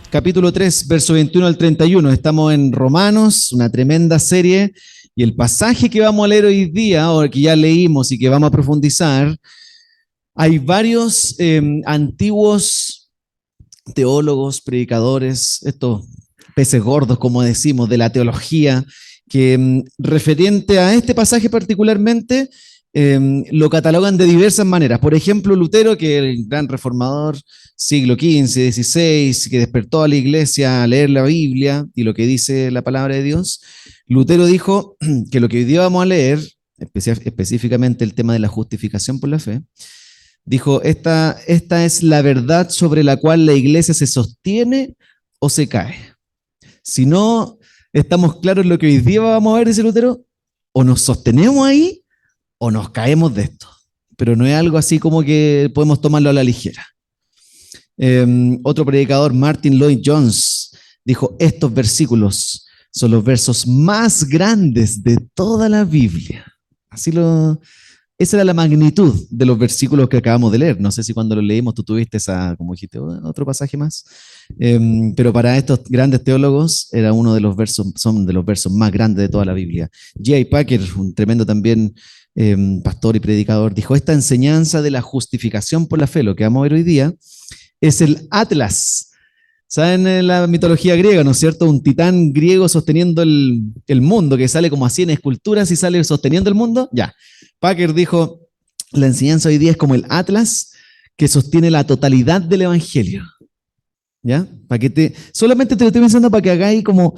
capítulo 3, verso 21 al 31. Estamos en Romanos, una tremenda serie, y el pasaje que vamos a leer hoy día, o que ya leímos y que vamos a profundizar, hay varios antiguos teólogos, predicadores, estos peces gordos, como decimos, de la teología, que referente a este pasaje particularmente, lo catalogan de diversas maneras. Por ejemplo, Lutero, que es el gran reformador, siglo XV, XVI, que despertó a la iglesia a leer la Biblia y lo que dice la palabra de Dios, Lutero dijo que lo que hoy día vamos a leer, específicamente el tema de la justificación por la fe, dijo, esta es la verdad sobre la cual la iglesia se sostiene o se cae. Si no estamos claros en lo que hoy día vamos a ver, dice Lutero, o nos sostenemos ahí o nos caemos de esto. Pero no es algo así como que podemos tomarlo a la ligera. Otro predicador, Martin Lloyd-Jones, dijo, estos versículos son los versos más grandes de toda la Biblia. Esa era la magnitud de los versículos que acabamos de leer. No sé si cuando lo leímos tú tuviste como dijiste, otro pasaje más. Pero para estos grandes teólogos era uno de los versos, son de los versos más grandes de toda la Biblia. J.I. Packer, un tremendo también pastor y predicador, dijo, esta enseñanza de la justificación por la fe, lo que vamos a ver hoy día, es el Atlas. ¿Saben en la mitología griega, no es cierto? Un titán griego sosteniendo el mundo, que sale como así en esculturas y sale sosteniendo el mundo. Ya. Packer dijo, la enseñanza hoy día es como el Atlas que sostiene la totalidad del Evangelio. ¿Ya? Solamente te lo estoy pensando para que hagáis como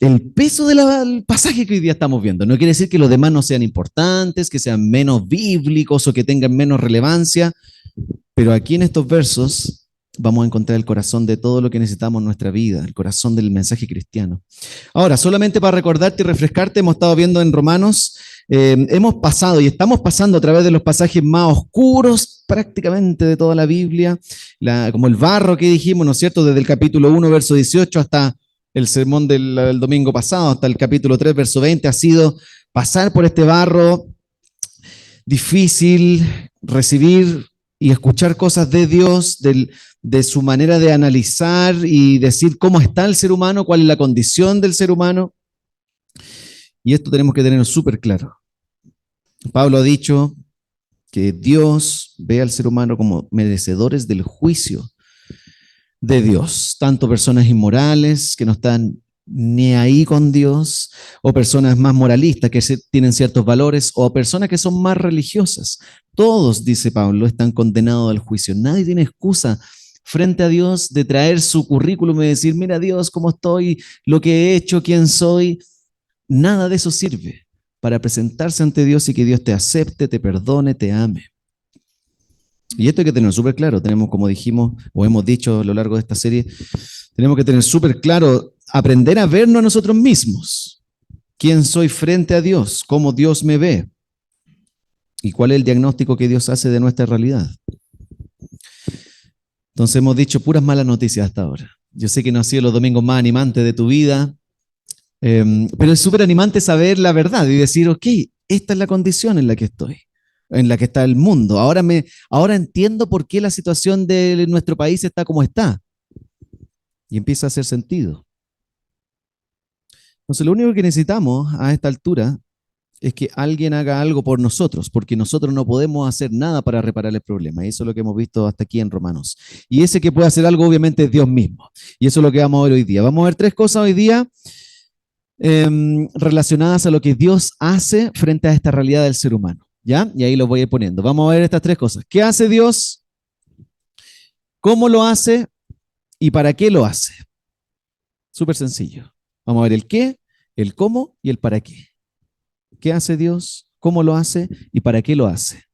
el peso del pasaje que hoy día estamos viendo. No quiere decir que los demás no sean importantes, que sean menos bíblicos o que tengan menos relevancia, pero aquí en estos versos vamos a encontrar el corazón de todo lo que necesitamos en nuestra vida, el corazón del mensaje cristiano. Ahora, solamente para recordarte y refrescarte, hemos estado viendo en Romanos, hemos pasado y estamos pasando a través de los pasajes más oscuros prácticamente de toda la Biblia, como el barro que dijimos, ¿no es cierto? Desde el capítulo 1, verso 18 hasta el sermón del domingo pasado, hasta el capítulo 3, verso 20, ha sido pasar por este barro difícil, recibir y escuchar cosas de Dios, de su manera de analizar y decir cómo está el ser humano, cuál es la condición del ser humano. Y esto tenemos que tenerlo súper claro. Pablo ha dicho que Dios ve al ser humano como merecedores del juicio de Dios, tanto personas inmorales que no están ni ahí con Dios, o personas más moralistas que tienen ciertos valores, o personas que son más religiosas. Todos, dice Pablo, están condenados al juicio. Nadie tiene excusa frente a Dios de traer su currículum y decir, mira Dios, cómo estoy, lo que he hecho, quién soy. Nada de eso sirve para presentarse ante Dios y que Dios te acepte, te perdone, te ame. Y esto hay que tener súper claro. Tenemos, como dijimos o hemos dicho a lo largo de esta serie, tenemos que tener súper claro, aprender a vernos a nosotros mismos. ¿Quién soy frente a Dios? ¿Cómo Dios me ve? ¿Y cuál es el diagnóstico que Dios hace de nuestra realidad? Entonces hemos dicho puras malas noticias hasta ahora. Yo sé que no han sido los domingos más animantes de tu vida, pero es súper animante saber la verdad y decir, ok, esta es la condición en la que estoy, en la que está el mundo. Ahora entiendo por qué la situación de nuestro país está como está. Y empieza a hacer sentido. Entonces, lo único que necesitamos a esta altura es que alguien haga algo por nosotros, porque nosotros no podemos hacer nada para reparar el problema. Y eso es lo que hemos visto hasta aquí en Romanos. Y ese que puede hacer algo, obviamente, es Dios mismo. Y eso es lo que vamos a ver hoy día. Vamos a ver tres cosas hoy día relacionadas a lo que Dios hace frente a esta realidad del ser humano. ¿Ya? Y ahí lo voy a ir poniendo. Vamos a ver estas tres cosas. ¿Qué hace Dios? ¿Cómo lo hace? ¿Y para qué lo hace? Súper sencillo. Vamos a ver el qué, el cómo y el para qué. ¿Qué hace Dios? ¿Cómo lo hace? ¿Y para qué lo hace?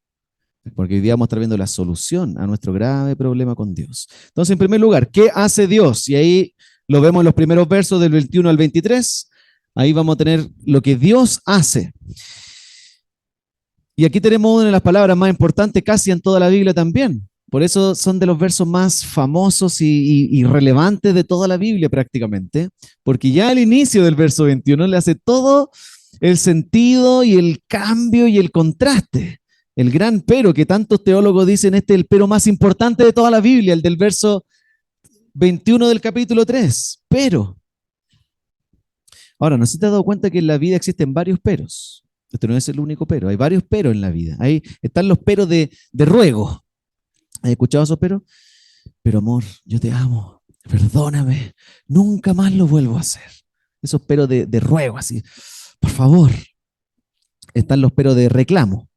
Porque hoy día vamos a estar viendo la solución a nuestro grave problema con Dios. Entonces, en primer lugar, ¿qué hace Dios? Y ahí lo vemos en los primeros versos del 21 al 23. Ahí vamos a tener lo que Dios hace. Y aquí tenemos una de las palabras más importantes casi en toda la Biblia también. Por eso son de los versos más famosos y relevantes de toda la Biblia prácticamente, porque ya al inicio del verso 21 le hace todo el sentido y el cambio y el contraste. El gran pero que tantos teólogos dicen, este es el pero más importante de toda la Biblia, el del verso 21 del capítulo 3. Pero. Ahora, ¿no se te has dado cuenta que en la vida existen varios peros? Este no es el único pero, hay varios peros en la vida. Ahí están los peros de ruego. ¿Has escuchado esos peros? Pero amor, yo te amo, perdóname, nunca más lo vuelvo a hacer. Esos peros de ruego, así, por favor. Están los peros de reclamo,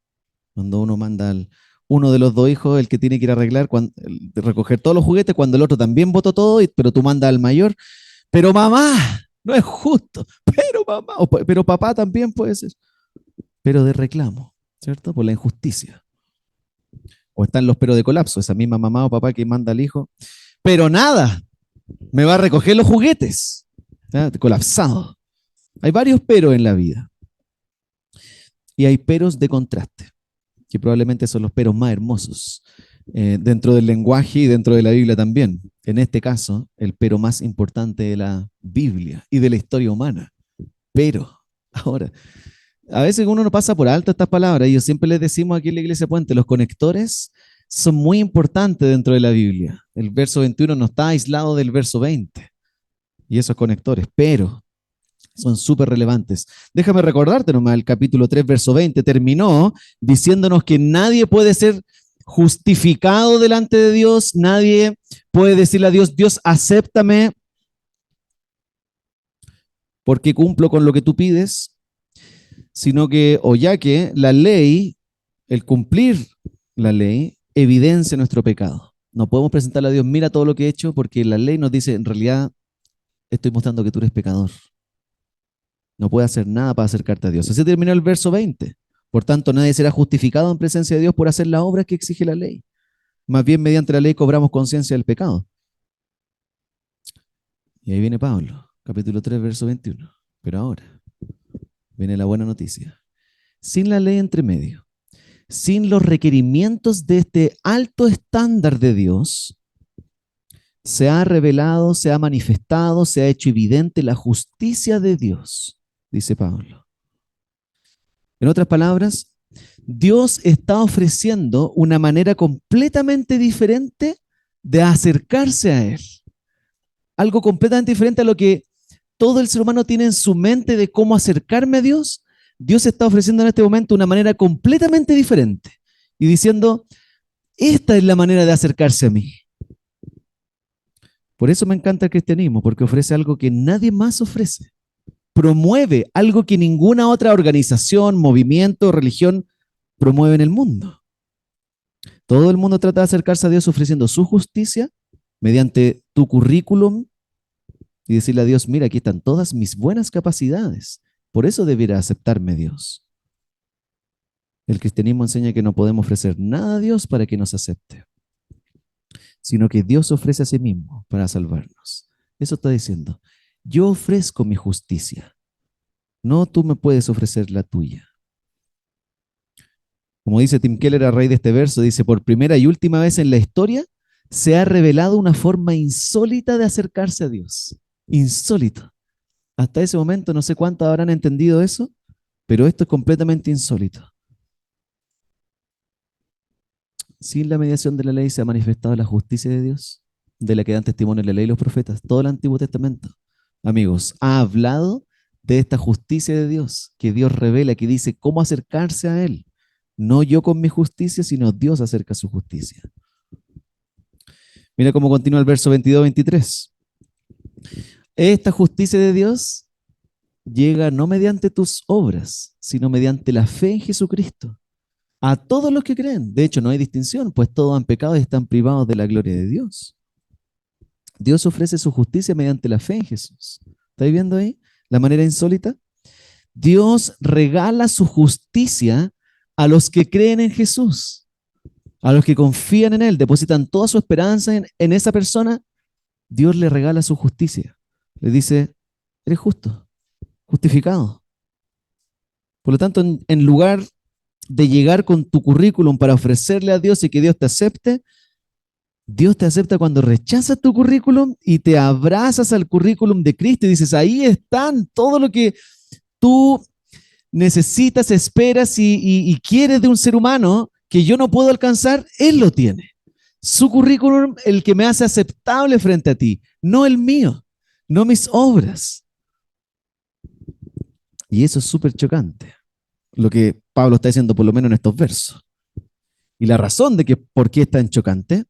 cuando uno manda al uno de los dos hijos, el que tiene que ir a arreglar, recoger todos los juguetes, cuando el otro también votó todo, pero tú mandas al mayor. Pero mamá, no es justo. Pero mamá, pero papá también puede ser. Pero de reclamo, ¿cierto? Por la injusticia. O están los pero de colapso, esa misma mamá o papá que manda al hijo. Pero nada, me va a recoger los juguetes. ¿Ya? Colapsado. Hay varios peros en la vida. Y hay peros de contraste, que probablemente son los peros más hermosos dentro del lenguaje y dentro de la Biblia también. En este caso, el pero más importante de la Biblia y de la historia humana. Pero, ahora, a veces uno no pasa por alto estas palabras y yo siempre les decimos aquí en la Iglesia Puente, los conectores son muy importantes dentro de la Biblia. El verso 21 no está aislado del verso 20 y esos conectores, pero son súper relevantes. Déjame recordarte nomás, el capítulo 3, verso 20 terminó diciéndonos que nadie puede ser justificado delante de Dios, nadie puede decirle a Dios, Dios, acéptame porque cumplo con lo que tú pides, sino que, o ya que la ley, el cumplir la ley, evidencia nuestro pecado. No podemos presentarle a Dios, mira todo lo que he hecho, porque la ley nos dice, en realidad, estoy mostrando que tú eres pecador. No puedes hacer nada para acercarte a Dios. Así terminó el verso 20. Por tanto, nadie será justificado en presencia de Dios por hacer las obras que exige la ley. Más bien, mediante la ley cobramos conciencia del pecado. Y ahí viene Pablo, capítulo 3, verso 21. Pero ahora viene la buena noticia. Sin la ley entre medio, sin los requerimientos de este alto estándar de Dios, se ha revelado, se ha manifestado, se ha hecho evidente la justicia de Dios, dice Pablo. En otras palabras, Dios está ofreciendo una manera completamente diferente de acercarse a Él. Algo completamente diferente a lo que todo el ser humano tiene en su mente de cómo acercarme a Dios. Dios está ofreciendo en este momento una manera completamente diferente y diciendo, esta es la manera de acercarse a mí. Por eso me encanta el cristianismo, porque ofrece algo que nadie más ofrece. Promueve algo que ninguna otra organización, movimiento o religión promueve en el mundo. Todo el mundo trata de acercarse a Dios ofreciendo su justicia mediante tu currículum y decirle a Dios, mira, aquí están todas mis buenas capacidades. Por eso debiera aceptarme Dios. El cristianismo enseña que no podemos ofrecer nada a Dios para que nos acepte, sino que Dios ofrece a sí mismo para salvarnos. Eso está diciendo, yo ofrezco mi justicia, no tú me puedes ofrecer la tuya. Como dice Tim Keller a raíz de este verso, dice, por primera y última vez en la historia se ha revelado una forma insólita de acercarse a Dios. Insólito. Hasta ese momento no sé cuántos habrán entendido eso, pero esto es completamente insólito. Sin la mediación de la ley se ha manifestado la justicia de Dios, de la que dan testimonio la ley y los profetas, todo el Antiguo Testamento. Amigos, ha hablado de esta justicia de Dios, que Dios revela, que dice cómo acercarse a Él. No yo con mi justicia, sino Dios acerca su justicia. Mira cómo continúa el verso 22-23. Esta justicia de Dios llega no mediante tus obras, sino mediante la fe en Jesucristo. A todos los que creen. De hecho, no hay distinción, pues todos han pecado y están privados de la gloria de Dios. Dios ofrece su justicia mediante la fe en Jesús. ¿Estáis viendo ahí la manera insólita? Dios regala su justicia a los que creen en Jesús, a los que confían en Él, depositan toda su esperanza en esa persona. Dios le regala su justicia. Le dice, eres justo, justificado. Por lo tanto, en lugar de llegar con tu currículum para ofrecerle a Dios y que Dios te acepte, Dios te acepta cuando rechazas tu currículum y te abrazas al currículum de Cristo y dices, ahí están todo lo que tú necesitas, esperas y quieres de un ser humano que yo no puedo alcanzar, Él lo tiene. Su currículum, el que me hace aceptable frente a ti, no el mío, no mis obras. Y eso es súper chocante, lo que Pablo está diciendo por lo menos en estos versos. Y la razón de que por qué es tan chocante,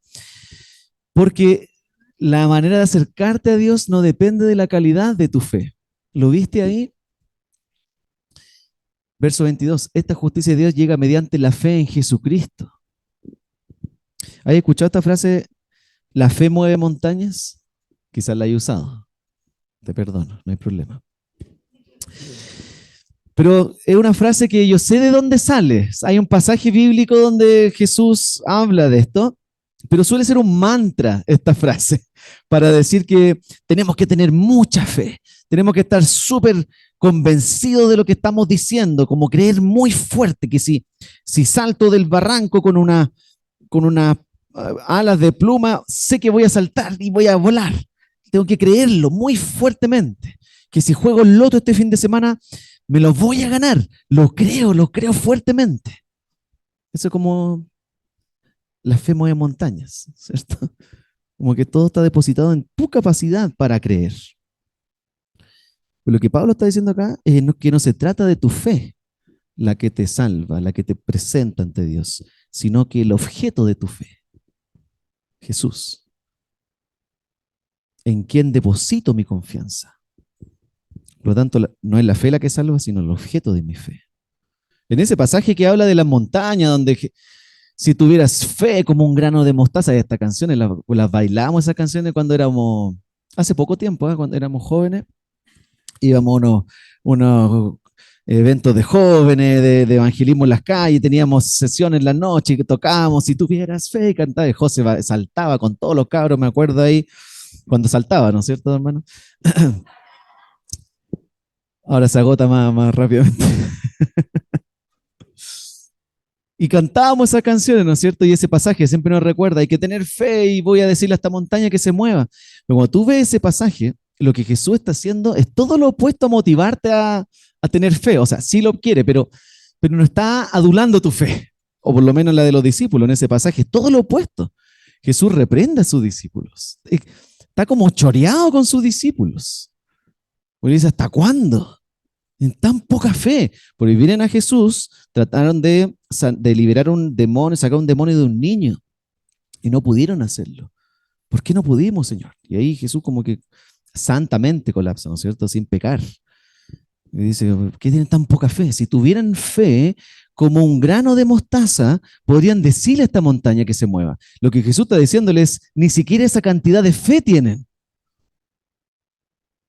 porque la manera de acercarte a Dios no depende de la calidad de tu fe. ¿Lo viste ahí? Verso 22, esta justicia de Dios llega mediante la fe en Jesucristo. ¿Has escuchado esta frase? ¿La fe mueve montañas? Quizás la he usado. Te perdono, no hay problema. Pero es una frase que yo sé de dónde sale. Hay un pasaje bíblico donde Jesús habla de esto, pero suele ser un mantra esta frase para decir que tenemos que tener mucha fe, tenemos que estar súper convencidos de lo que estamos diciendo, como creer muy fuerte que si salto del barranco con una alas de pluma, sé que voy a saltar y voy a volar. Tengo que creerlo muy fuertemente, que si juego el loto este fin de semana, me lo voy a ganar. Lo creo fuertemente. Eso es como la fe mueve montañas, ¿cierto? Como que todo está depositado en tu capacidad para creer. Pero lo que Pablo está diciendo acá es que no se trata de tu fe, la que te salva, la que te presenta ante Dios, sino que el objeto de tu fe, Jesús, en quien deposito mi confianza. Por lo tanto, no es la fe la que salva, sino el objeto de mi fe. En ese pasaje que habla de las montañas, donde si tuvieras fe como un grano de mostaza, estas canciones, las bailamos esas canciones cuando éramos, hace poco tiempo, cuando éramos jóvenes, íbamos a unos eventos de jóvenes, de evangelismo en las calles, teníamos sesiones en la noche que tocábamos, si tuvieras fe, y cantaba, y José saltaba con todos los cabros, me acuerdo ahí, cuando saltaba, ¿no es cierto, hermano? Ahora se agota más rápidamente. Y cantábamos esas canciones, ¿no es cierto? Y ese pasaje siempre nos recuerda, hay que tener fe y voy a decirle a esta montaña que se mueva. Pero cuando tú ves ese pasaje, lo que Jesús está haciendo es todo lo opuesto a motivarte a tener fe. O sea, sí lo quiere, pero no está adulando tu fe. O por lo menos la de los discípulos en ese pasaje. Es todo lo opuesto. Jesús reprende a sus discípulos. Está como choreado con sus discípulos. Porque dice, ¿hasta cuándo? En tan poca fe. Porque vienen a Jesús, trataron de liberar un demonio, sacar un demonio de un niño. Y no pudieron hacerlo. ¿Por qué no pudimos, Señor? Y ahí Jesús como que santamente colapsa, ¿no es cierto? Sin pecar. Y dice, ¿por qué tienen tan poca fe? Si tuvieran fe como un grano de mostaza, podrían decirle a esta montaña que se mueva. Lo que Jesús está diciéndoles, ni siquiera esa cantidad de fe tienen.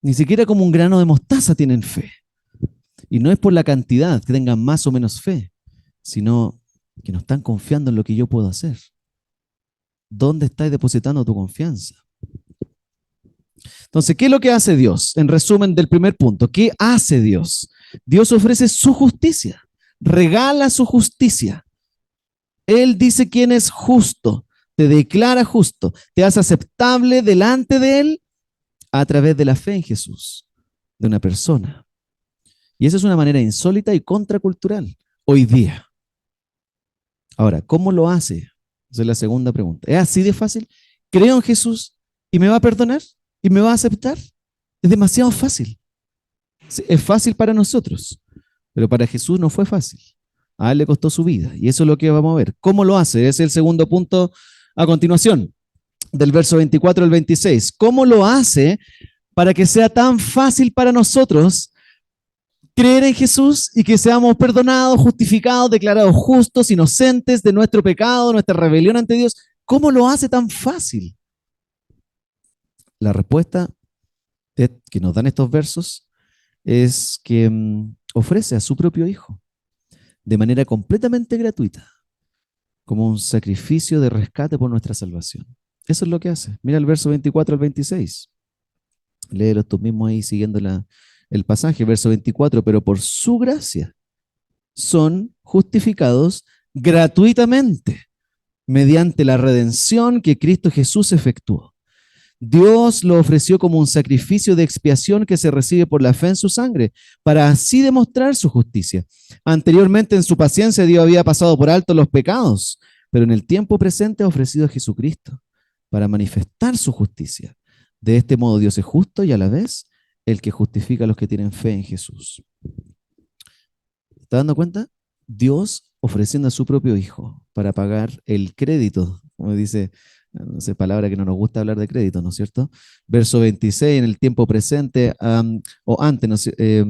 Ni siquiera como un grano de mostaza tienen fe. Y no es por la cantidad que tengan más o menos fe, sino que no están confiando en lo que yo puedo hacer. ¿Dónde estás depositando tu confianza? Entonces, ¿qué es lo que hace Dios? En resumen del primer punto, ¿qué hace Dios? Dios ofrece su justicia, regala su justicia. Él dice quién es justo, te declara justo, te hace aceptable delante de Él a través de la fe en Jesús, de una persona. Y esa es una manera insólita y contracultural hoy día. Ahora, ¿cómo lo hace? Esa es la segunda pregunta. ¿Es así de fácil? ¿Creo en Jesús y me va a perdonar? ¿Y me va a aceptar? Es demasiado fácil. Es fácil para nosotros, pero para Jesús no fue fácil. A Él le costó su vida y eso es lo que vamos a ver. ¿Cómo lo hace? Es el segundo punto a continuación, del verso 24 al 26. ¿Cómo lo hace para que sea tan fácil para nosotros creer en Jesús y que seamos perdonados, justificados, declarados justos, inocentes de nuestro pecado, nuestra rebelión ante Dios? ¿Cómo lo hace tan fácil? La respuesta que nos dan estos versos es que ofrece a su propio Hijo de manera completamente gratuita, como un sacrificio de rescate por nuestra salvación. Eso es lo que hace. Mira el verso 24 al 26. Léelo tú mismo ahí siguiendo el pasaje, verso 24. Pero por su gracia son justificados gratuitamente mediante la redención que Cristo Jesús efectuó. Dios lo ofreció como un sacrificio de expiación que se recibe por la fe en su sangre, para así demostrar su justicia. Anteriormente en su paciencia Dios había pasado por alto los pecados pero en el tiempo presente ha ofrecido a Jesucristo para manifestar su justicia. De este modo Dios es justo y a la vez el que justifica a los que tienen fe en Jesús. ¿Está dando cuenta? Dios ofreciendo a su propio Hijo para pagar el crédito, como dice, no sé, palabra que no nos gusta hablar de crédito, ¿no es cierto? Verso 26, en el tiempo presente o antes, ¿no sé?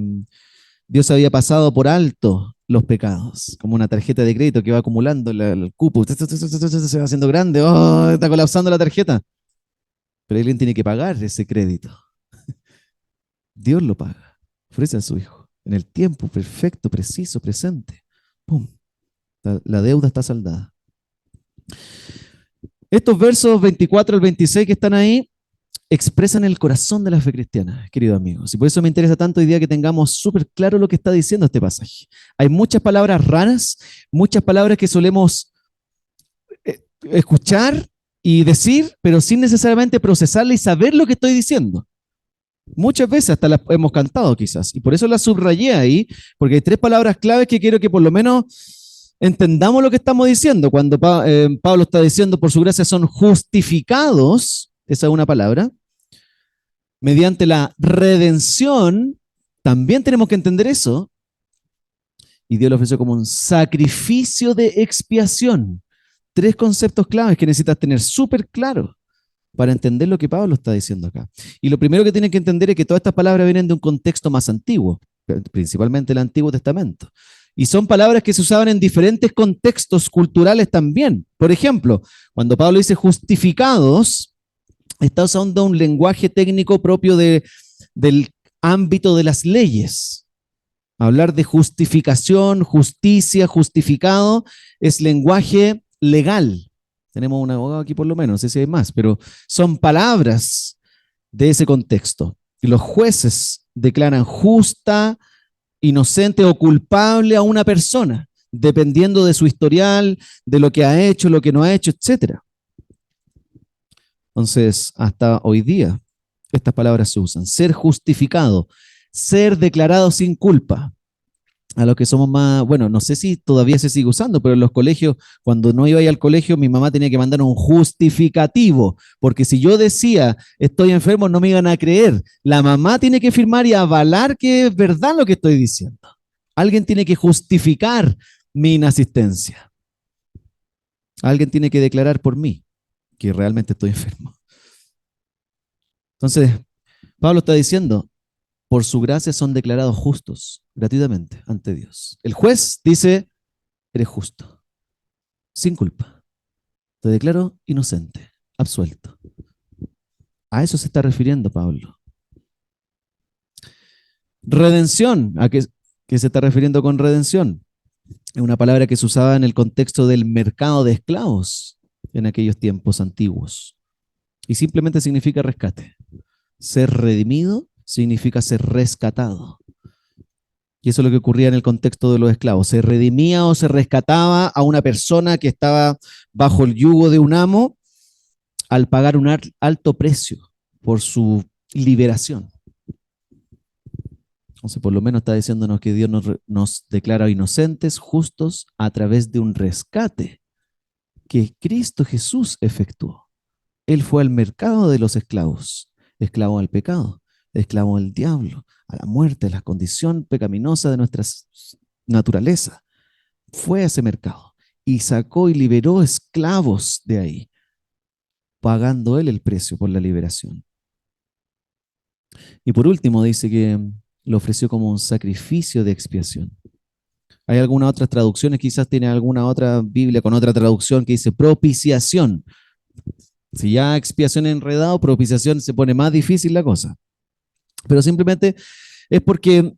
Dios había pasado por alto los pecados, como una tarjeta de crédito que va acumulando el cupo, se va haciendo grande, oh, está colapsando la tarjeta, pero alguien tiene que pagar ese crédito. Dios lo paga, ofrece a su Hijo, en el tiempo perfecto, preciso, presente. ¡Pum! La deuda está saldada. Estos versos 24 al 26 que están ahí expresan el corazón de la fe cristiana, queridos amigos. Y por eso me interesa tanto hoy día que tengamos súper claro lo que está diciendo este pasaje. Hay muchas palabras raras, muchas palabras que solemos escuchar y decir, pero sin necesariamente procesarla y saber lo que estoy diciendo. Muchas veces hasta las hemos cantado quizás, y por eso las subrayé ahí, porque hay 3 palabras claves que quiero que por lo menos entendamos lo que estamos diciendo. Cuando Pablo está diciendo, por su gracia son justificados, esa es una palabra, mediante la redención, también tenemos que entender eso, y Dios lo ofreció como un sacrificio de expiación. 3 conceptos claves que necesitas tener súper claros para entender lo que Pablo está diciendo acá. Y lo primero que tienen que entender es que todas estas palabras vienen de un contexto más antiguo, principalmente el Antiguo Testamento. Y son palabras que se usaban en diferentes contextos culturales también. Por ejemplo, cuando Pablo dice justificados, está usando un lenguaje técnico propio del ámbito de las leyes. Hablar de justificación, justicia, justificado, es lenguaje legal. Tenemos un abogado aquí por lo menos, no sé si hay más, pero son palabras de ese contexto. Y los jueces declaran justa, inocente o culpable a una persona, dependiendo de su historial, de lo que ha hecho, lo que no ha hecho, etc. Entonces, hasta hoy día, estas palabras se usan. Ser justificado, ser declarado sin culpa. A los que somos más, bueno, no sé si todavía se sigue usando, pero en los colegios, cuando no iba a ir al colegio, mi mamá tenía que mandar un justificativo, porque si yo decía estoy enfermo, no me iban a creer. La mamá tiene que firmar y avalar que es verdad lo que estoy diciendo. Alguien tiene que justificar mi inasistencia. Alguien tiene que declarar por mí que realmente estoy enfermo. Entonces, Pablo está diciendo, por su gracia son declarados justos gratuitamente ante Dios. El juez dice, eres justo, sin culpa. Te declaro inocente, absuelto. A eso se está refiriendo Pablo. Redención, ¿a qué se está refiriendo con redención? Es una palabra que se usaba en el contexto del mercado de esclavos en aquellos tiempos antiguos. Y simplemente significa rescate. Ser redimido significa ser rescatado. Y eso es lo que ocurría en el contexto de los esclavos. Se redimía o se rescataba a una persona que estaba bajo el yugo de un amo al pagar un alto precio por su liberación. Entonces, por lo menos está diciéndonos que Dios nos declara inocentes, justos, a través de un rescate que Cristo Jesús efectuó. Él fue al mercado de los esclavos, esclavo al pecado, esclavo al diablo, a la muerte, a la condición pecaminosa de nuestra naturaleza. Fue a ese mercado y sacó y liberó esclavos de ahí, pagando él el precio por la liberación. Y por último dice que lo ofreció como un sacrificio de expiación. Hay algunas otras traducciones, quizás tiene alguna otra Biblia con otra traducción que dice propiciación. Si ya expiación enredado, propiciación se pone más difícil la cosa. Pero simplemente es porque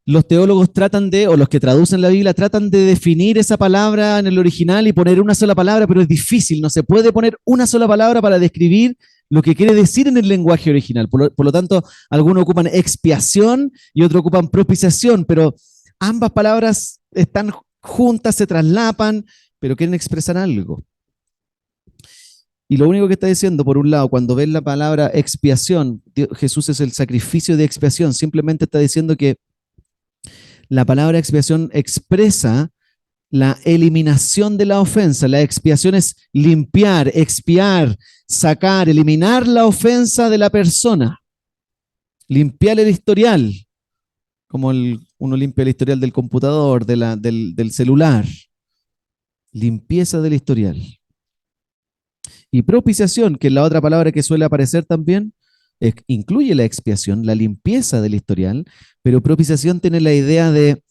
los teólogos tratan de, o los que traducen la Biblia, tratan de definir esa palabra en el original y poner una sola palabra, pero es difícil, no se puede poner una sola palabra para describir lo que quiere decir en el lenguaje original. Por lo tanto, algunos ocupan expiación y otros ocupan propiciación, pero ambas palabras están juntas, se traslapan, pero quieren expresar algo. Y lo único que está diciendo, por un lado, cuando ves la palabra expiación, Jesús es el sacrificio de expiación, simplemente está diciendo que la palabra expiación expresa la eliminación de la ofensa. La expiación es limpiar, expiar, sacar, eliminar la ofensa de la persona. Limpiar el historial, como uno limpia el historial del computador, del celular. Limpieza del historial. Y propiciación, que es la otra palabra que suele aparecer también, incluye la expiación, la limpieza del historial, pero propiciación tiene la idea de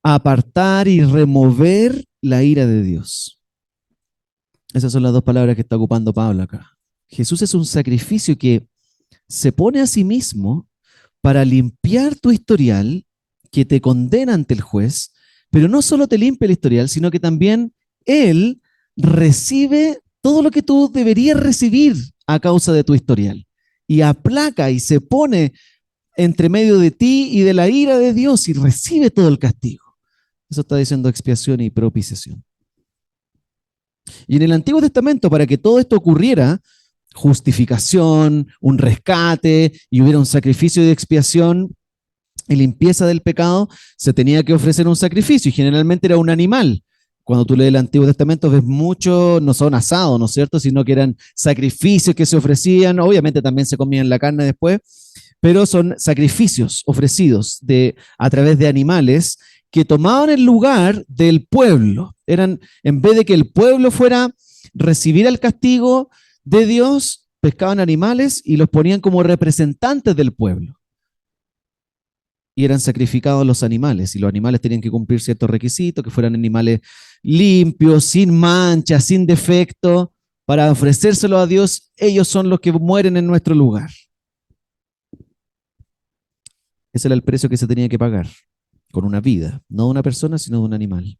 apartar y remover la ira de Dios. Esas son las dos palabras que está ocupando Pablo acá. Jesús es un sacrificio que se pone a sí mismo para limpiar tu historial, que te condena ante el juez, pero no solo te limpia el historial, sino que también Él recibe todo lo que tú deberías recibir a causa de tu historial. Y aplaca y se pone entre medio de ti y de la ira de Dios y recibe todo el castigo. Eso está diciendo expiación y propiciación. Y en el Antiguo Testamento, para que todo esto ocurriera, justificación, un rescate y hubiera un sacrificio de expiación y limpieza del pecado, se tenía que ofrecer un sacrificio y generalmente era un animal. Cuando tú lees el Antiguo Testamento ves mucho, no son asados, ¿no es cierto?, sino que eran sacrificios que se ofrecían, obviamente también se comían la carne después, pero son sacrificios ofrecidos a través de animales que tomaban el lugar del pueblo. Eran, en vez de que el pueblo fuera a recibir el castigo de Dios, pescaban animales y los ponían como representantes del pueblo. Y eran sacrificados los animales, y los animales tenían que cumplir ciertos requisitos, que fueran animales limpios, sin mancha, sin defecto, para ofrecérselo a Dios. Ellos son los que mueren en nuestro lugar. Ese era el precio que se tenía que pagar, con una vida, no de una persona, sino de un animal.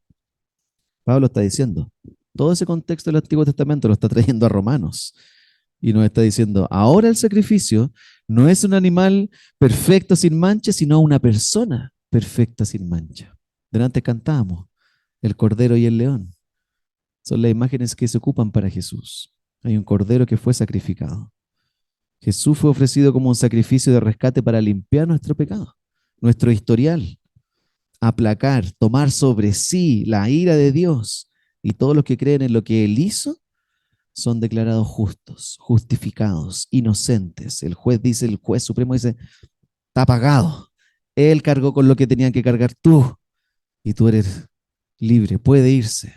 Pablo está diciendo, todo ese contexto del Antiguo Testamento lo está trayendo a Romanos, y nos está diciendo, ahora el sacrificio no es un animal perfecto sin mancha, sino una persona perfecta sin mancha. Delante cantábamos, el cordero y el león. Son las imágenes que se ocupan para Jesús. Hay un cordero que fue sacrificado. Jesús fue ofrecido como un sacrificio de rescate para limpiar nuestro pecado, nuestro historial, aplacar, tomar sobre sí la ira de Dios. Y todos los que creen en lo que Él hizo son declarados justos, justificados, inocentes. El juez supremo dice, está pagado. Él cargó con lo que tenían que cargar tú y tú eres libre, puede irse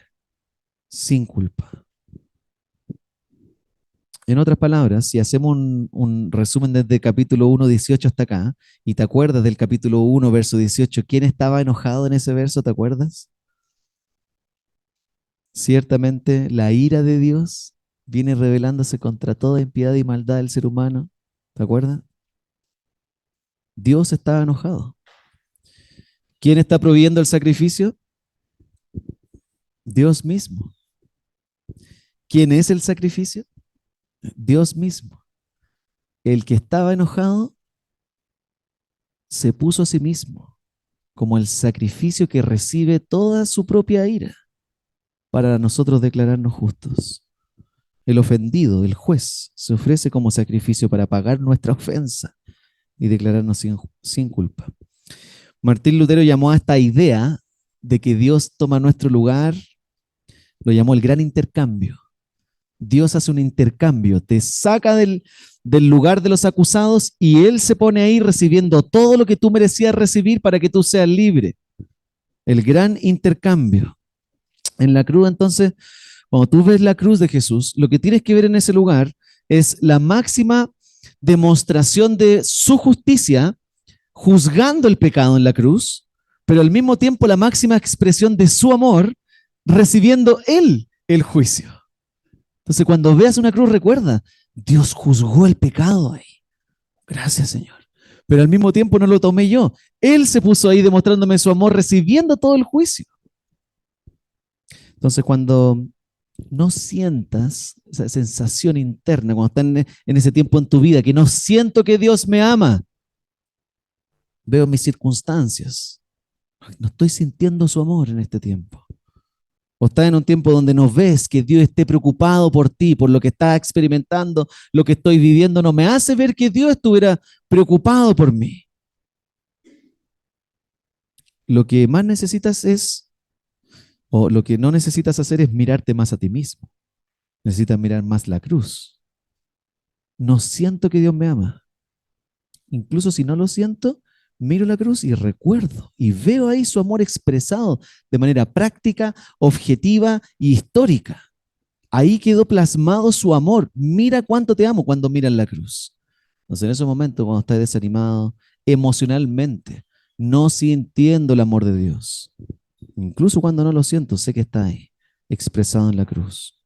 sin culpa. En otras palabras, si hacemos un resumen desde capítulo 1, 18 hasta acá, y te acuerdas del capítulo 1, verso 18, ¿quién estaba enojado en ese verso? ¿Te acuerdas? Ciertamente la ira de Dios viene rebelándose contra toda impiedad y maldad del ser humano. ¿Te acuerdas? Dios estaba enojado. ¿Quién está proveyendo el sacrificio? Dios mismo. ¿Quién es el sacrificio? Dios mismo. El que estaba enojado se puso a sí mismo como el sacrificio que recibe toda su propia ira para nosotros declararnos justos. El ofendido, el juez, se ofrece como sacrificio para pagar nuestra ofensa y declararnos sin culpa. Martín Lutero llamó a esta idea de que Dios toma nuestro lugar, lo llamó el gran intercambio. Dios hace un intercambio, te saca del lugar de los acusados y Él se pone ahí recibiendo todo lo que tú merecías recibir para que tú seas libre. El gran intercambio. En la cruz, entonces, cuando tú ves la cruz de Jesús, lo que tienes que ver en ese lugar es la máxima demostración de su justicia, juzgando el pecado en la cruz, pero al mismo tiempo la máxima expresión de su amor, recibiendo Él el juicio. Entonces, cuando veas una cruz, recuerda, Dios juzgó el pecado ahí. Gracias, Señor. Pero al mismo tiempo no lo tomé yo. Él se puso ahí demostrándome su amor, recibiendo todo el juicio. Entonces, cuando no sientas esa sensación interna, cuando estás en ese tiempo en tu vida, que no siento que Dios me ama, veo mis circunstancias, no estoy sintiendo su amor en este tiempo. O estás en un tiempo donde no ves que Dios esté preocupado por ti, por lo que estás experimentando, lo que estoy viviendo, no me hace ver que Dios estuviera preocupado por mí. Lo que más necesitas es O lo que no necesitas hacer es mirarte más a ti mismo. Necesitas mirar más la cruz. No siento que Dios me ama. Incluso si no lo siento, miro la cruz y recuerdo y veo ahí su amor expresado de manera práctica, objetiva y histórica. Ahí quedó plasmado su amor. Mira cuánto te amo cuando miras la cruz. Entonces, en esos momentos, cuando estás desanimado emocionalmente, no sintiendo el amor de Dios, incluso cuando no lo siento, sé que está ahí, expresado en la cruz.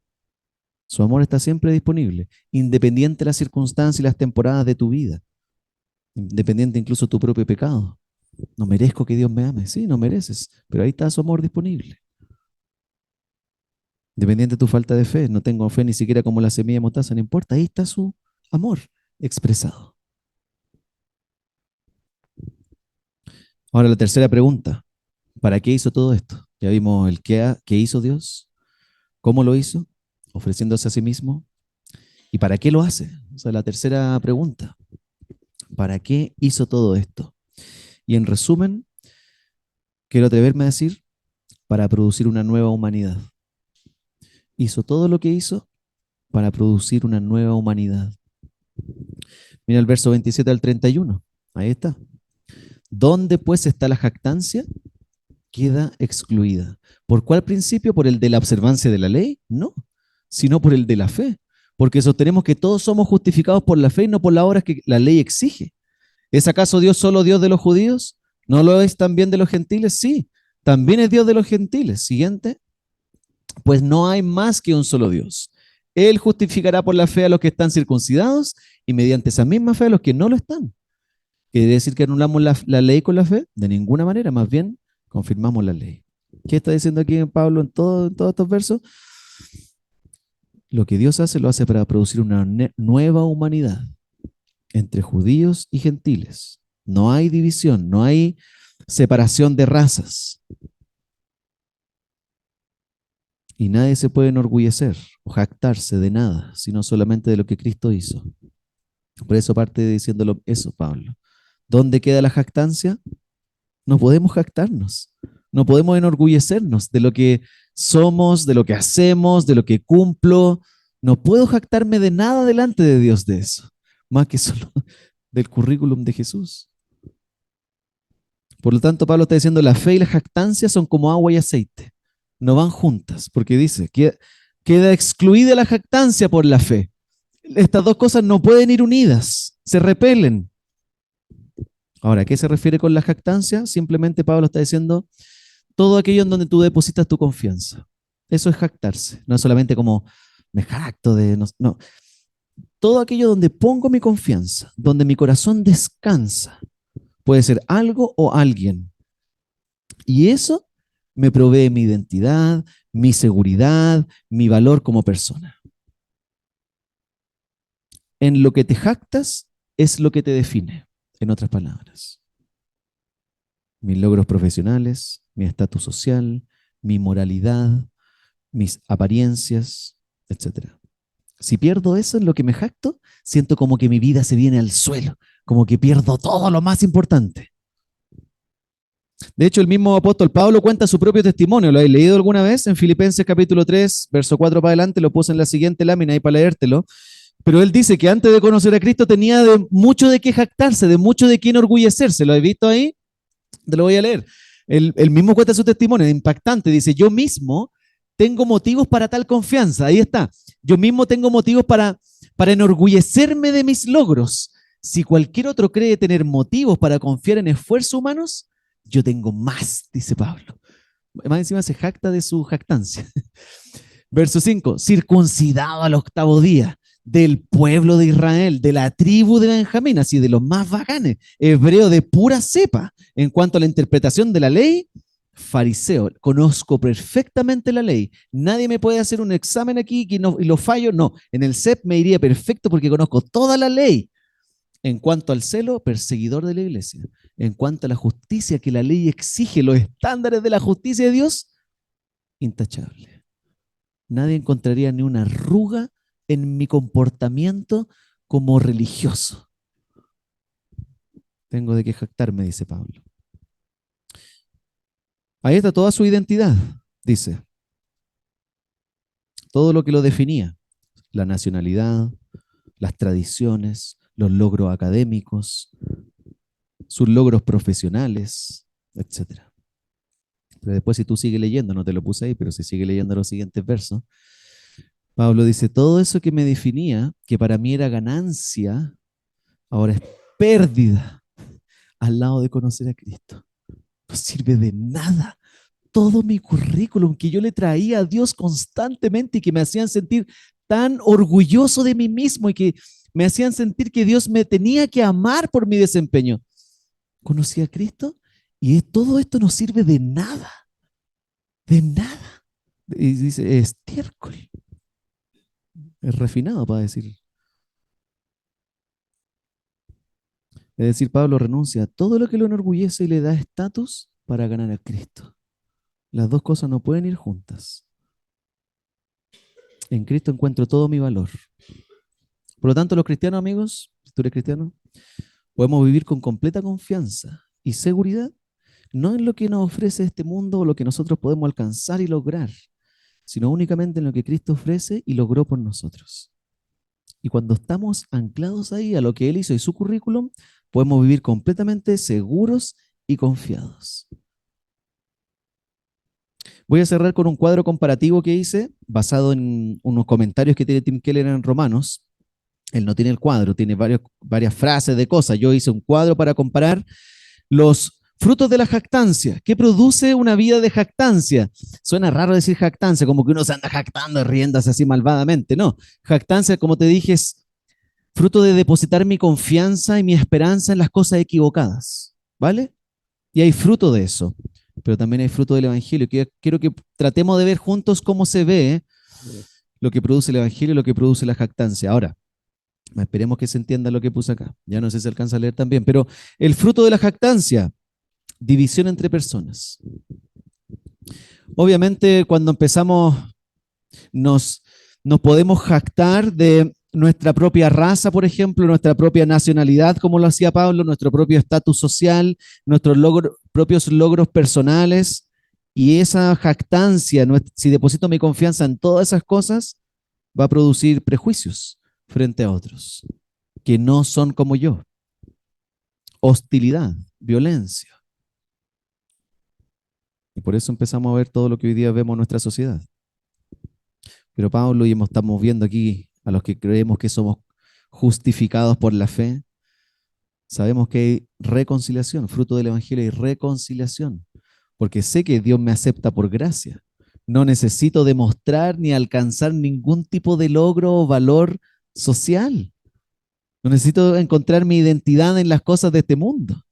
Su amor está siempre disponible, independiente de las circunstancias y las temporadas de tu vida, independiente incluso de tu propio pecado. No merezco que Dios me ame. Sí, no mereces, pero ahí está su amor disponible. Independiente de tu falta de fe, no tengo fe ni siquiera como la semilla de mostaza, no importa, ahí está su amor expresado. Ahora la tercera pregunta, ¿para qué hizo todo esto? Ya vimos el qué hizo Dios, cómo lo hizo, ofreciéndose a sí mismo, y para qué lo hace. O sea, la tercera pregunta, ¿para qué hizo todo esto? Y en resumen, quiero atreverme a decir, para producir una nueva humanidad. Hizo todo lo que hizo para producir una nueva humanidad. Mira el verso 27 al 31. Ahí está. ¿Dónde pues está la jactancia? Queda excluida. ¿Por cuál principio? ¿Por el de la observancia de la ley? No, sino por el de la fe. Porque sostenemos que todos somos justificados por la fe y no por las obras que la ley exige. ¿Es acaso Dios solo Dios de los judíos? ¿No lo es también de los gentiles? Sí, también es Dios de los gentiles. Siguiente. Pues no hay más que un solo Dios. Él justificará por la fe a los que están circuncidados y mediante esa misma fe a los que no lo están. ¿Quiere decir que anulamos la ley con la fe? De ninguna manera, más bien confirmamos la ley. ¿Qué está diciendo aquí Pablo en todos estos versos? Lo que Dios hace lo hace para producir una nueva humanidad entre judíos y gentiles. No hay división, no hay separación de razas. Y nadie se puede enorgullecer o jactarse de nada, sino solamente de lo que Cristo hizo. Por eso parte diciéndolo eso, Pablo. ¿Dónde queda la jactancia? No podemos jactarnos, no podemos enorgullecernos de lo que somos, de lo que hacemos, de lo que cumplo. No puedo jactarme de nada delante de Dios de eso, más que solo del currículum de Jesús. Por lo tanto, Pablo está diciendo, la fe y la jactancia son como agua y aceite, no van juntas, porque dice, queda excluida la jactancia por la fe. Estas dos cosas no pueden ir unidas, se repelen. Ahora, ¿a qué se refiere con la jactancia? Simplemente Pablo está diciendo todo aquello en donde tú depositas tu confianza. Eso es jactarse, no es solamente como me jacto de... No, no. Todo aquello donde pongo mi confianza, donde mi corazón descansa, puede ser algo o alguien. Y eso me provee mi identidad, mi seguridad, mi valor como persona. En lo que te jactas es lo que te define, en otras palabras. Mis logros profesionales, mi estatus social, mi moralidad, mis apariencias, etcétera. Si pierdo eso en lo que me jacto, siento como que mi vida se viene al suelo, como que pierdo todo lo más importante. De hecho, el mismo apóstol Pablo cuenta su propio testimonio. ¿Lo habéis leído alguna vez? En Filipenses capítulo 3, verso 4 para adelante, lo puse en la siguiente lámina ahí para leértelo. Pero él dice que antes de conocer a Cristo tenía mucho de qué jactarse, de mucho de qué enorgullecerse. ¿Lo he visto ahí? Te lo voy a leer. Él mismo cuenta su testimonio, es impactante. Dice, yo mismo tengo motivos para tal confianza. Ahí está. Yo mismo tengo motivos para enorgullecerme de mis logros. Si cualquier otro cree tener motivos para confiar en esfuerzos humanos, yo tengo más, dice Pablo. Más encima se jacta de su jactancia. Verso 5, circuncidado al octavo día, del pueblo de Israel, de la tribu de Benjamín, así de los más bacanes, hebreo de pura cepa. En cuanto a la interpretación de la ley, fariseo, conozco perfectamente la ley. Nadie me puede hacer un examen aquí y lo fallo. No, en el CEP me iría perfecto porque conozco toda la ley. En cuanto al celo, perseguidor de la iglesia. En cuanto a la justicia que la ley exige, los estándares de la justicia de Dios, intachable. Nadie encontraría ni una arruga en mi comportamiento como religioso. Tengo de qué jactarme, dice Pablo. Ahí está toda su identidad. Dice, todo lo que lo definía, la nacionalidad, las tradiciones, los logros académicos, sus logros profesionales, etcétera. Pero después si tú sigues leyendo, no te lo puse ahí, pero si sigue leyendo los siguientes versos, Pablo dice, todo eso que me definía, que para mí era ganancia, ahora es pérdida al lado de conocer a Cristo. No sirve de nada. Todo mi currículum que yo le traía a Dios constantemente y que me hacían sentir tan orgulloso de mí mismo y que me hacían sentir que Dios me tenía que amar por mi desempeño. Conocí a Cristo y todo esto no sirve de nada, de nada. Y dice, estiércol, es refinado para decir. Es decir, Pablo renuncia a todo lo que lo enorgullece y le da estatus para ganar a Cristo. Las dos cosas no pueden ir juntas. En Cristo encuentro todo mi valor. Por lo tanto, los cristianos, amigos, si tú eres cristiano, podemos vivir con completa confianza y seguridad, no en lo que nos ofrece este mundo o lo que nosotros podemos alcanzar y lograr, sino únicamente en lo que Cristo ofrece y logró por nosotros. Y cuando estamos anclados ahí a lo que Él hizo y su currículum, podemos vivir completamente seguros y confiados. Voy a cerrar con un cuadro comparativo que hice, basado en unos comentarios que tiene Tim Keller en Romanos. Él no tiene el cuadro, tiene varias frases de cosas. Yo hice un cuadro para comparar los frutos de la jactancia. ¿Qué produce una vida de jactancia? Suena raro decir jactancia, como que uno se anda jactando, riéndose así malvadamente. No, jactancia, como te dije, es fruto de depositar mi confianza y mi esperanza en las cosas equivocadas. ¿Vale? Y hay fruto de eso, pero también hay fruto del Evangelio. Quiero que tratemos de ver juntos cómo se ve lo que produce el Evangelio y lo que produce la jactancia. Ahora, esperemos que se entienda lo que puse acá. Ya no sé si alcanza a leer también, pero el fruto de la jactancia, división entre personas. Obviamente, cuando empezamos, nos, nos podemos jactar de nuestra propia raza, por ejemplo, nuestra propia nacionalidad, como lo hacía Pablo, nuestro propio estatus social, nuestros propios logros personales. Y esa jactancia, si deposito mi confianza en todas esas cosas, va a producir prejuicios frente a otros que no son como yo. Hostilidad, violencia. Y por eso empezamos a ver todo lo que hoy día vemos en nuestra sociedad. Pero Pablo, y estamos viendo aquí a los que creemos que somos justificados por la fe, sabemos que hay reconciliación, fruto del Evangelio hay reconciliación, porque sé que Dios me acepta por gracia. No necesito demostrar ni alcanzar ningún tipo de logro o valor social. No necesito encontrar mi identidad en las cosas de este mundo.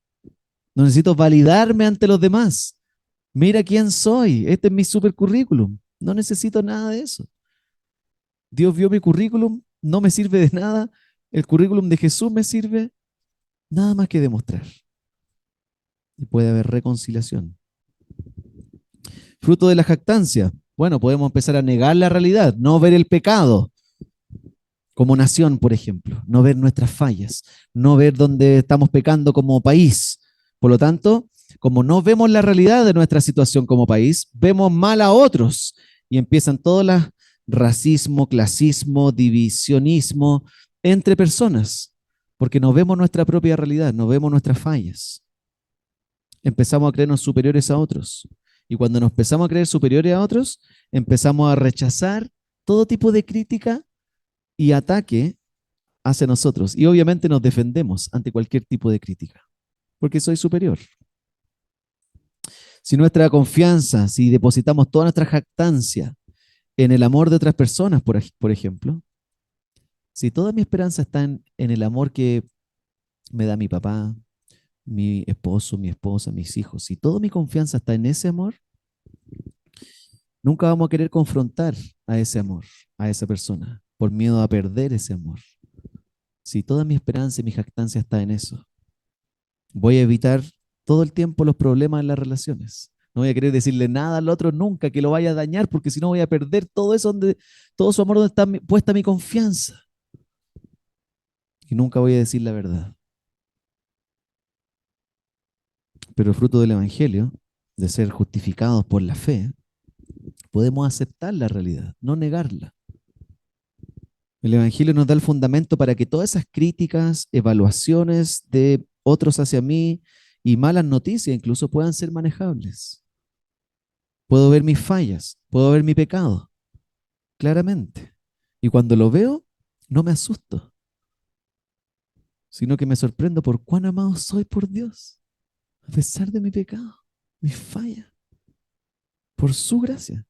No necesito validarme ante los demás. Mira quién soy. Este es mi super currículum. No necesito nada de eso. Dios vio mi currículum, no me sirve de nada. El currículum de Jesús me sirve nada más que demostrar. Y puede haber reconciliación. Fruto de la jactancia. Bueno, podemos empezar a negar la realidad, no ver el pecado como nación, por ejemplo, no ver nuestras fallas, no ver dónde estamos pecando como país. Por lo tanto, como no vemos la realidad de nuestra situación como país, vemos mal a otros y empiezan todas las racismo, clasismo, divisionismo entre personas, porque no vemos nuestra propia realidad, no vemos nuestras fallas. Empezamos a creernos superiores a otros. Y cuando nos empezamos a creer superiores a otros, empezamos a rechazar todo tipo de crítica y ataque hacia nosotros. Y obviamente nos defendemos ante cualquier tipo de crítica, porque soy superior. Si nuestra confianza, si depositamos toda nuestra jactancia en el amor de otras personas, por ejemplo, si toda mi esperanza está en el amor que me da mi papá, mi esposo, mi esposa, mis hijos, si toda mi confianza está en ese amor, nunca vamos a querer confrontar a ese amor, a esa persona, por miedo a perder ese amor. Si toda mi esperanza y mi jactancia está en eso, voy a evitar todo el tiempo los problemas en las relaciones. No voy a querer decirle nada al otro nunca que lo vaya a dañar, porque si no voy a perder todo eso, todo su amor donde está puesta mi confianza. Y nunca voy a decir la verdad. Pero el fruto del Evangelio, de ser justificados por la fe, podemos aceptar la realidad, no negarla. El Evangelio nos da el fundamento para que todas esas críticas, evaluaciones de otros hacia mí y malas noticias incluso puedan ser manejables. Puedo ver mis fallas, puedo ver mi pecado, claramente. Y cuando lo veo, no me asusto, sino que me sorprendo por cuán amado soy por Dios, a pesar de mi pecado, mis fallas, por su gracia.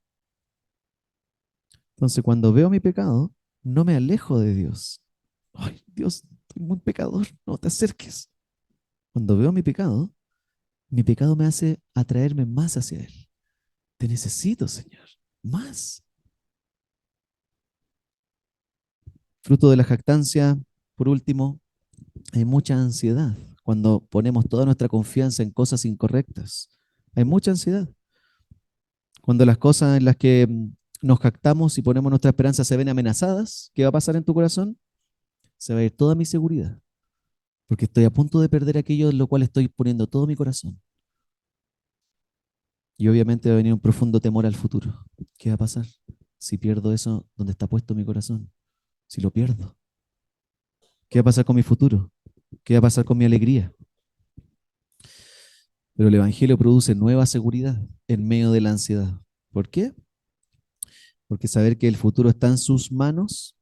Entonces, cuando veo mi pecado, no me alejo de Dios. Ay, Dios, soy muy pecador, no te acerques. Cuando veo mi pecado me hace atraerme más hacia Él. Te necesito, Señor, más. Fruto de la jactancia, por último, hay mucha ansiedad cuando ponemos toda nuestra confianza en cosas incorrectas. Hay mucha ansiedad. Cuando las cosas en las que nos jactamos y ponemos nuestra esperanza se ven amenazadas, ¿qué va a pasar en tu corazón? Se va a ir toda mi seguridad, porque estoy a punto de perder aquello en lo cual estoy poniendo todo mi corazón. Y obviamente va a venir un profundo temor al futuro. ¿Qué va a pasar si pierdo eso donde está puesto mi corazón? Si lo pierdo, ¿qué va a pasar con mi futuro? ¿Qué va a pasar con mi alegría? Pero el Evangelio produce nueva seguridad en medio de la ansiedad. ¿Por qué? Porque saber que el futuro está en sus manos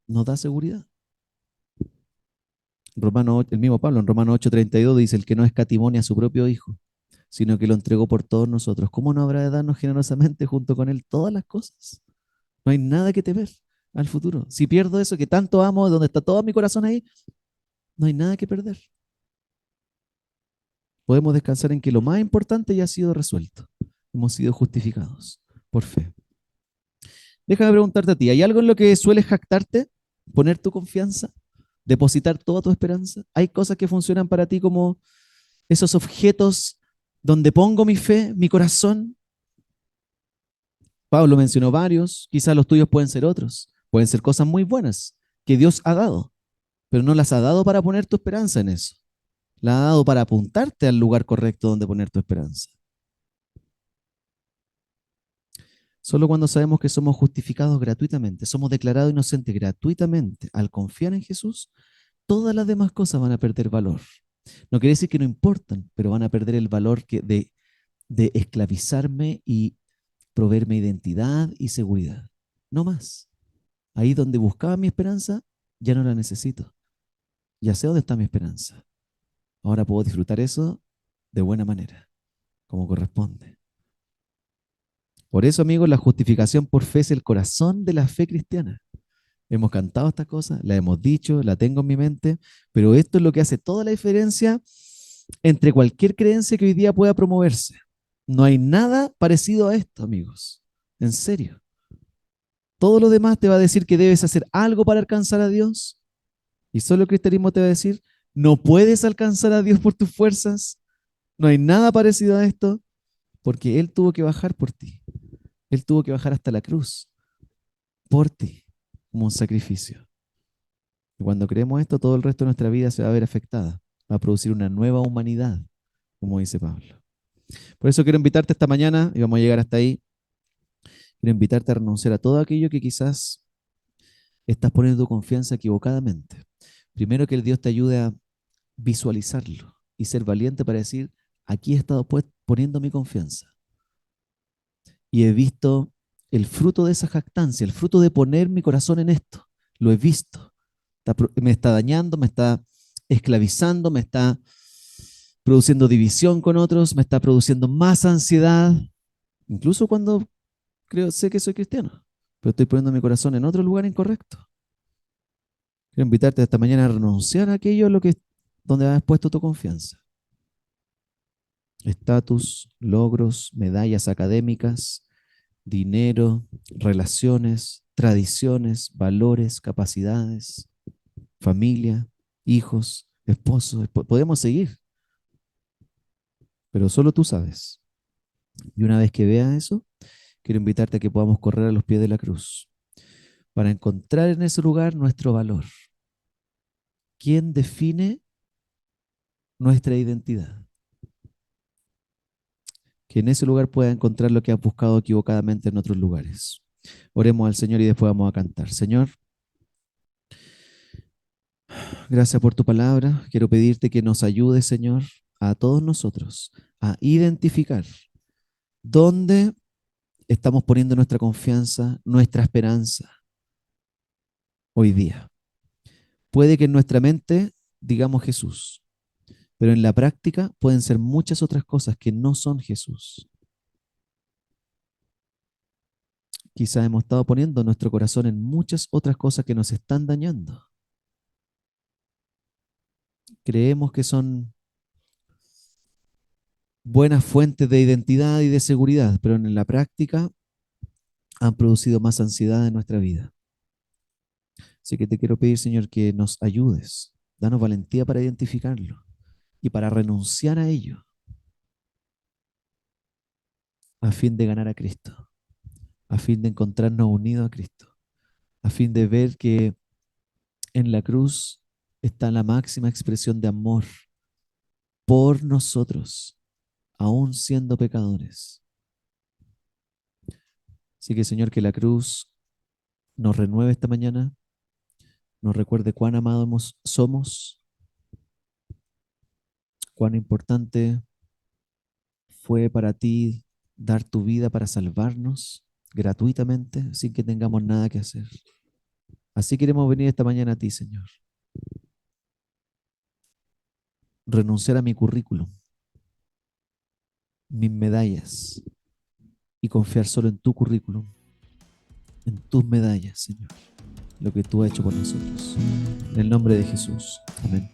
nos da seguridad. El mismo Pablo en Romanos 8:32 dice, el que no escatimó ni a su propio Hijo, sino que lo entregó por todos nosotros, ¿cómo no habrá de darnos generosamente junto con Él todas las cosas? No hay nada que temer al futuro. Si pierdo eso que tanto amo, donde está todo mi corazón ahí, no hay nada que perder. Podemos descansar en que lo más importante ya ha sido resuelto. Hemos sido justificados por fe. Déjame preguntarte a ti, ¿hay algo en lo que sueles jactarte? ¿Poner tu confianza? ¿Depositar toda tu esperanza? ¿Hay cosas que funcionan para ti como esos objetos donde pongo mi fe, mi corazón? Pablo mencionó varios, quizás los tuyos pueden ser otros. Pueden ser cosas muy buenas que Dios ha dado, pero no las ha dado para poner tu esperanza en eso. La ha dado para apuntarte al lugar correcto donde poner tu esperanza. Solo cuando sabemos que somos justificados gratuitamente, somos declarados inocentes gratuitamente al confiar en Jesús, todas las demás cosas van a perder valor. No quiere decir que no importan, pero van a perder el valor de esclavizarme y proveerme identidad y seguridad. No más. Ahí donde buscaba mi esperanza, ya no la necesito. Ya sé dónde está mi esperanza. Ahora puedo disfrutar eso de buena manera, como corresponde. Por eso, amigos, la justificación por fe es el corazón de la fe cristiana. Hemos cantado estas cosas, la hemos dicho, la tengo en mi mente, pero esto es lo que hace toda la diferencia entre cualquier creencia que hoy día pueda promoverse. No hay nada parecido a esto, amigos. En serio. Todo lo demás te va a decir que debes hacer algo para alcanzar a Dios. Y solo el cristianismo te va a decir, no puedes alcanzar a Dios por tus fuerzas. No hay nada parecido a esto, porque Él tuvo que bajar por ti. Él tuvo que bajar hasta la cruz por ti, como un sacrificio. Y cuando creemos esto, todo el resto de nuestra vida se va a ver afectada. Va a producir una nueva humanidad, como dice Pablo. Por eso quiero invitarte esta mañana, y vamos a llegar hasta ahí, quiero invitarte a renunciar a todo aquello que quizás estás poniendo tu confianza equivocadamente. Primero que el Dios te ayude a visualizarlo y ser valiente para decir, aquí he estado poniendo mi confianza y he visto el fruto de esa jactancia, el fruto de poner mi corazón en esto. Lo he visto. Me está dañando, me está esclavizando, me está produciendo división con otros, me está produciendo más ansiedad, incluso cuando sé que soy cristiano, pero estoy poniendo mi corazón en otro lugar incorrecto. Quiero invitarte esta mañana a renunciar a aquello donde has puesto tu confianza. Estatus, logros, medallas académicas, dinero, relaciones, tradiciones, valores, capacidades, familia, hijos, esposos. Podemos seguir, pero solo tú sabes. Y una vez que veas eso, quiero invitarte a que podamos correr a los pies de la cruz para encontrar en ese lugar nuestro valor. ¿Quién define nuestra identidad? que en ese lugar puedas encontrar lo que has buscado equivocadamente en otros lugares. Oremos al Señor y después vamos a cantar. Señor, gracias por tu palabra. Quiero pedirte que nos ayudes, Señor, a todos nosotros a identificar dónde estamos poniendo nuestra confianza, nuestra esperanza hoy día. Puede que en nuestra mente digamos Jesús, pero en la práctica pueden ser muchas otras cosas que no son Jesús. Quizás hemos estado poniendo nuestro corazón en muchas otras cosas que nos están dañando. Creemos que son buenas fuentes de identidad y de seguridad, pero en la práctica han producido más ansiedad en nuestra vida. Así que te quiero pedir, Señor, que nos ayudes. Danos valentía para identificarlo y para renunciar a ello a fin de ganar a Cristo, a fin de encontrarnos unidos a Cristo, a fin de ver que en la cruz está la máxima expresión de amor por nosotros, aún siendo pecadores. Así que, Señor, que la cruz nos renueve esta mañana, nos recuerde cuán amados somos, cuán importante fue para ti dar tu vida para salvarnos gratuitamente, sin que tengamos nada que hacer. Así queremos venir esta mañana a ti, Señor. Renunciar a mi currículum, mis medallas, y confiar solo en tu currículum, en tus medallas, Señor, lo que tú has hecho por nosotros. En el nombre de Jesús. Amén.